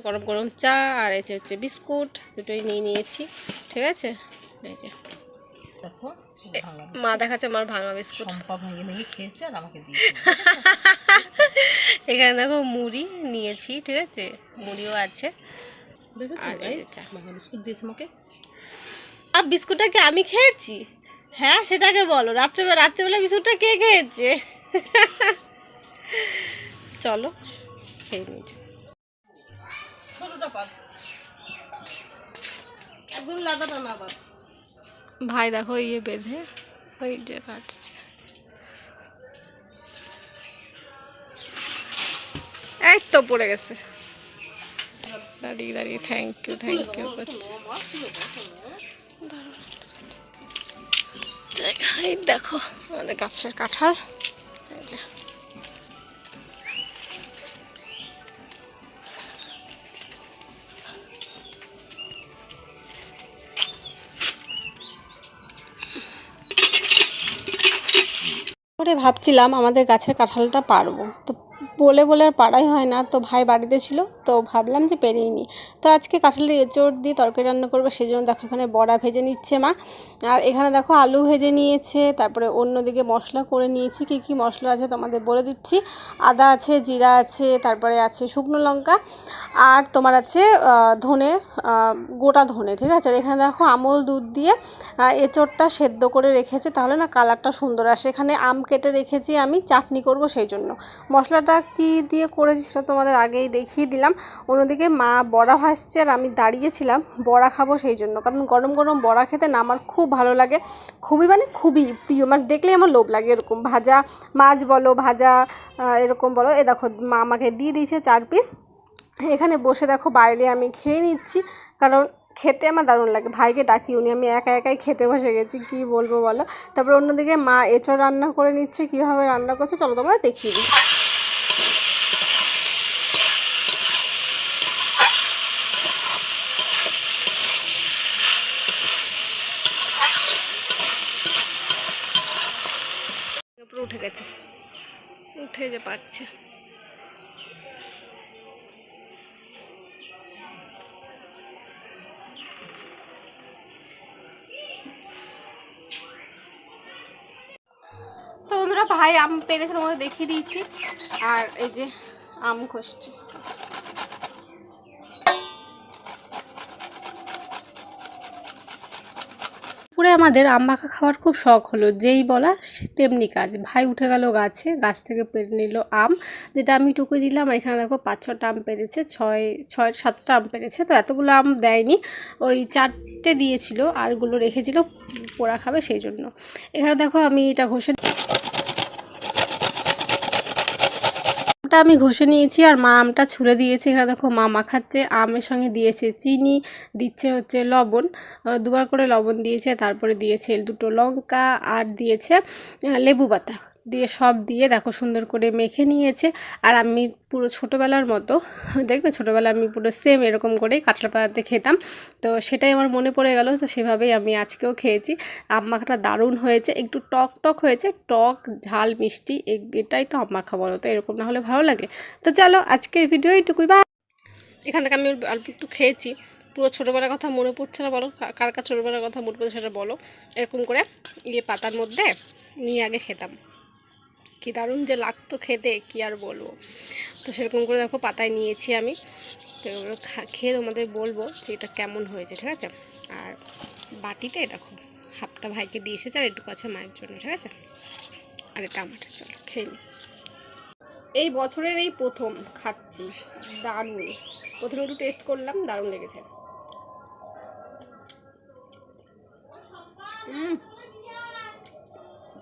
গরম গরম চা আর এই যে হচ্ছে বিস্কুট দুটোই নিয়ে নিয়েছি, ঠিক আছে। এই যে দেখো মা দেখাচ্ছে আমার ভাঙা বিস্কুট, খেয়েছে আর আমাকে দিয়েছে। এখানে দেখো মুড়ি নিয়েছি, ঠিক আছে, মুড়িও আছে। বিস্কুট দিয়েছে আমাকে। আর বিস্কুটটা কি আমি খেয়েছি? হ্যাঁ সেটাকে বলো, রাত্রেবেলা বিস্কুটটা কে খেয়েছে? চলো খেয়ে নিয়েছি। একদম লাদাটা না আবার ভাই দেখো ইয়ে বেঁধে ওই যে কাটছে। এই তো পড়ে গেছে, দাঁড়িয়ে দাঁড়িয়ে থ্যাংক ইউ করছে। এই দেখো আমাদের গাছের কাঁঠাল, পরে ভাবছিলাম আমাদের গাছের কাঁঠালটা পারবো, তো বলে বলে আর পাড়াই হয় না। তো ভাই বাড়িতে ছিল, তো ভাবলাম যে পেরিয়ে নিই। তো আজকে কাঁঠালের এঁচড় দিয়ে তরকারি রান্না করবো, সেই জন্য দেখো এখানে বড়া ভেজে নিচ্ছে মা। আর এখানে দেখো আলু ভেজে নিয়েছে, তারপরে অন্যদিকে মশলা করে নিয়েছি। কী কী মশলা আছে তোমাদের বলে দিচ্ছি। আদা আছে, জিরা আছে, তারপরে আছে শুকনো লঙ্কা, আর তোমার আছে ধনে, গোটা ধনে, ঠিক আছে। আর এখানে দেখো আমল দুধ দিয়ে এঁচড়টা সেদ্ধ করে রেখেছে, তাহলে না কালারটা সুন্দর আসে। এখানে আম কেটে রেখেছি আমি চাটনি করব, সেই জন্য। মশলাটা কি দিয়ে করেছি সেটা তোমাদের আগেই দেখিয়ে দিলাম। অন্যদিকে মা বড়া ভাজছে আর আমি দাঁড়িয়েছিলাম বড়া খাবো সেই জন্য, কারণ গরম গরম বড়া খেতে না আমার খুব ভালো লাগে, খুবই মানে খুবই প্রিয়, মানে দেখলেই আমার লোভ লাগে। এরকম ভাজা মাছ বলো, ভাজা এরকম বলো, এ দেখো মা আমাকে দিয়ে দিয়েছে 4 পিস। এখানে বসে দেখো বাইরে আমি খেয়ে নিচ্ছি, কারণ খেতে আমার দারুণ লাগে। ভাইকে ডাকি, উনি আমি একাই খেতে বসে গেছি, কি বলবো বলো। তারপর অন্যদিকে মা এঁচড় রান্না করে নিচ্ছে, কীভাবে রান্না করছে চলো তোমরা দেখিয়ে দিই। উঠে গেছে, উঠে যে পারছে। তো বন্ধুরা ভাই আম পেরেছে, তোমাদের দেখিয়ে দিয়েছি। আর এই যে আম খসছে। পুরে আমাদের আম মাখা খাওয়ার খুব শখ হলো, যেই বলা তেমনি কাজ। ভাই উঠে গেল গাছে, গাছ থেকে পেরে নিল আম, যেটা আমি টুকুই নিলাম। আর এখানে দেখো 5-6টা আম পেরেছে, 6-7টা আম পেরেছে। তো এতগুলো আম দেয়নি, ওই 4টে দিয়েছিল, আরগুলো রেখেছিল পোড়া খাবে সেই জন্য। এখানে দেখো আমি এটা আমি ঘষে নিয়েছি, আর মা আমটা ছুলে দিয়েছে। এখানে দেখো মা মাখাচ্ছে, আমের সঙ্গে দিয়েছে চিনি, দিচ্ছে হচ্ছে লবণ, 2বার করে লবণ দিয়েছে, তারপরে দিয়েছে 2টো লঙ্কা, আর দিয়েছে লেবু পাতা দিয়ে, সব দিয়ে দেখো সুন্দর করে মেখে নিয়েছে। আর আমি পুরো ছোটোবেলার মতো, দেখবে ছোটোবেলা আমি পুরো সেম এরকম করেই কাঁঠাল পাতাতে খেতাম, তো সেটাই আমার মনে পড়ে গেল। তো সেভাবেই আমি আজকেও খেয়েছি। আম মাখাটা দারুণ হয়েছে, একটু টক হয়েছে, টক ঝাল মিষ্টি, এটাই তো আম মাখা বলো, তো এরকম না হলে ভালো লাগে। তো চলো আজকের ভিডিও এইটুকুই, বা এখান থেকে আমি অল্প একটু খেয়েছি। পুরো ছোটোবেলার কথা মনে পড়ছে না বলো, কার কার ছোটোবেলার কথা মনে পড়ছে সেটা বলো। এরকম করে পাতার মধ্যে নিয়ে আগে খেতাম, কি দারুণ যে লাগতো খেতে, কি আর বলবো। তো সেরকম করে দেখো পাতায় নিয়েছি আমি, তো এগুলো খেয়ে তোমাদের বলবো যে এটা কেমন হয়েছে, ঠিক আছে। আর বাটিতে দেখো হাফটা ভাইকে দিয়ে এসেছে, আর একটু আছে মায়ের জন্য, ঠিক আছে। আর এটা আমার, চলো খেয়ে নিই। এই বছরের এই প্রথম খাচ্ছি, দারুণ। প্রথমে একটু টেস্ট করলাম, দারুণ লেগেছে।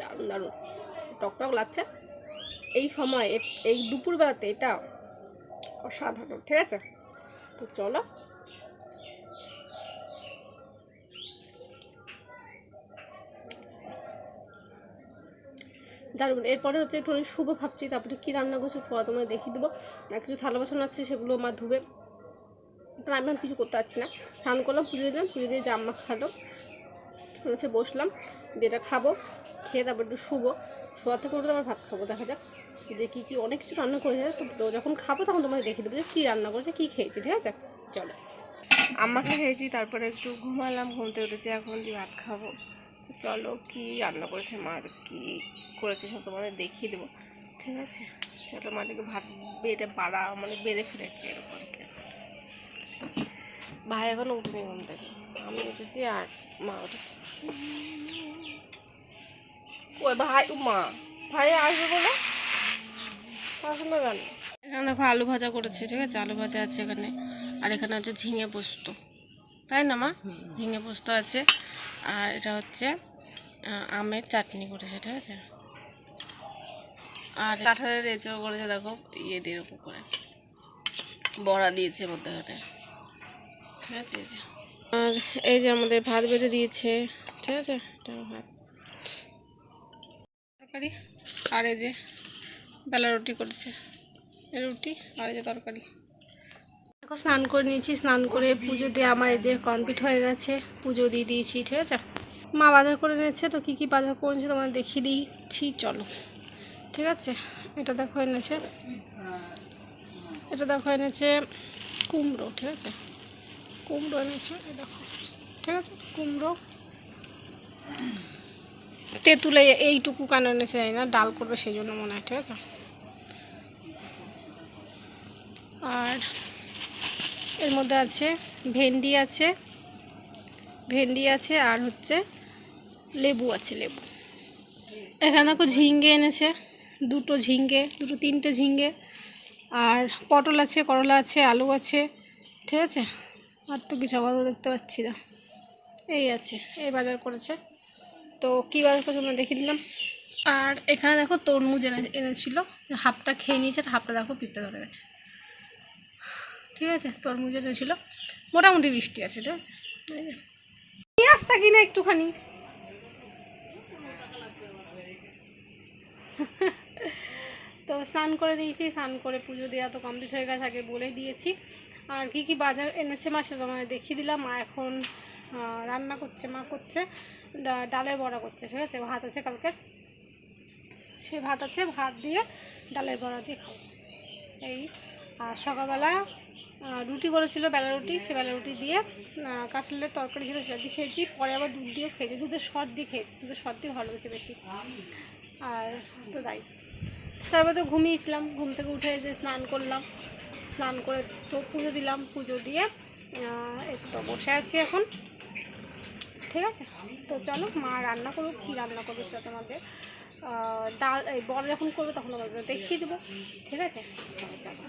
দারুণ দারুণ টক লাগছে। এই সময় এই দুপুরবেলাতে এটা অসাধারণ, ঠিক আছে। তো চলো দারুণ। এরপরে হচ্ছে একটু অনেক শুভ ভাবছি, তারপরে কী রান্না করছি তোমাদের দেখিয়ে দেবো। আর কিছু থালা বাসন আছে, সেগুলো মা ধুবে, কারণ আমি কিছু করতে পারছি না। স্নান করলাম, পুজো দিলাম, পুজো দিয়ে জামা খালো হচ্ছে, বসলাম, যেটা খাবো, খেয়ে তারপর একটু শোয়া থেকে উঠে আবার ভাত খাবো, দেখা যাক। যে কী কী অনেক কিছু রান্না করেছে। তো যখন খাবো তখন তোমাকে দেখিয়ে দেবো যে কী রান্না করেছে, কী খেয়েছি। ঠিক আছে, চলো। আমাকে খেয়েছি, তারপরে একটু ঘুমালাম, ঘুমতে উঠেছি, এখন দিয়ে ভাত খাবো। চলো কী রান্না করেছে মা, কী করেছে সব তোমাদের দেখিয়ে দেবো। ঠিক আছে, চলো। মাদেরকে ভাত বেড়ে ফেলেছে এরকম। ভাই এখন উঠেনি ঘুম থেকে, আমি উঠেছি আর মা উঠেছে। ওই ভাই আসবে বলে আসলে কেন? এখানে দেখো আলু ভাজা করেছে। ঠিক আছে, আলু ভাজা আছে এখানে, আর এখানে হচ্ছে ঝিঙে পোস্ত, তাই না মা? ঝিঙে পোস্ত আছে, আর এটা হচ্ছে আমের চাটনি করেছে। ঠিক আছে, আর কাঁঠালের এঁচড় করেছে, দেখো ইয়ে দিয়ে এরকম করে বড়া দিয়েছে মধ্যে। ঠিক আছে, আর এই যে আমাদের ভাত বেড়ে দিয়েছে। ঠিক আছে, এটা ভাত তরকারি, আর এই যে বেলা রুটি করেছে, রুটি আর এই যে তরকারি। দেখো স্নান করে নিয়েছি, স্নান করে পুজো দিয়ে আমার এই যে কমপ্লিট হয়ে গেছে, পুজো দিয়ে দিয়েছি। ঠিক আছে, মা বাজার করে নিয়েছে, তো কী কী বাজার করেছে তোমাদের দেখিয়ে দিচ্ছি, চলো। ঠিক আছে, এটা দেখো এনেছে, কুমড়ো। ঠিক আছে, কুমড়ো এনেছে, এই দেখো। ঠিক আছে, কুমড়ো, তেঁতুলে এইটুকু কেন এনেছে জানি না, ডাল করবে সেই জন্য মনে হয়। ঠিক আছে, আর এর মধ্যে আছে ভেন্ডি আছে, আর হচ্ছে লেবু আছে, লেবু। এখানে দেখো ঝিঙ্গে এনেছে, তিনটে ঝিঙ্গে, আর পটল আছে, করলা আছে, আলু আছে। ঠিক আছে, আর তো কিছু আপাতত দেখতে পাচ্ছি না, এই আছে, এই বাজার করেছে। তো কী বাজার করেছে আমরা দেখিয়ে দিলাম। আর এখানে দেখো তরমুজ এনেছিল, হাফটা খেয়ে নিয়েছে, হাফটা দেখো পিঁপড়ে ধরে গেছে। ঠিক আছে, তরমুজ এনেছিল, মোটামুটি বৃষ্টি আছে। ঠিক আছে, নিয়ে আসতা কিনা একটুখানি। তো স্নান করে নিয়েছি, স্নান করে পুজো দেওয়া তো কমপ্লিট হয়ে গেছে, আগে বলে দিয়েছি। আর কি কি বাজার এনেছে মা সেটা তোমায় দেখিয়ে দিলাম। মা এখন রান্না করছে, মা করছে ডালের বড়া করছে। ঠিক আছে, ভাত আছে কালকের, সে ভাত আছে, ভাত দিয়ে ডালের বড়া দিয়ে খাবো এই। আর সকালবেলা রুটি করেছিল, বেলা রুটি, সে বেলা রুটি দিয়ে কাঁঠালের তরকারি ছিল, সেটা দিয়ে খেয়েছি। পরে আবার দুধ দিয়েও খেয়েছি, দুধের শর্ট দিয়ে খেয়েছি, দুধের শর্ট দিয়ে ভালো হয়েছে বেশি। আর তো তাই, তারপরে তো ঘুমিয়েছিলাম, ঘুম থেকে উঠে যে স্নান করলাম, স্নান করে তো পুজো দিলাম, পুজো দিয়ে একটু বসে আছি এখন। ঠিক আছে, তো চলো মা রান্না করুক, কী রান্না করবে সেটা তোমাদের ডাল এই বড় যখন করবে তখন আমাদের দেখিয়ে দেবো। ঠিক আছে, চলো।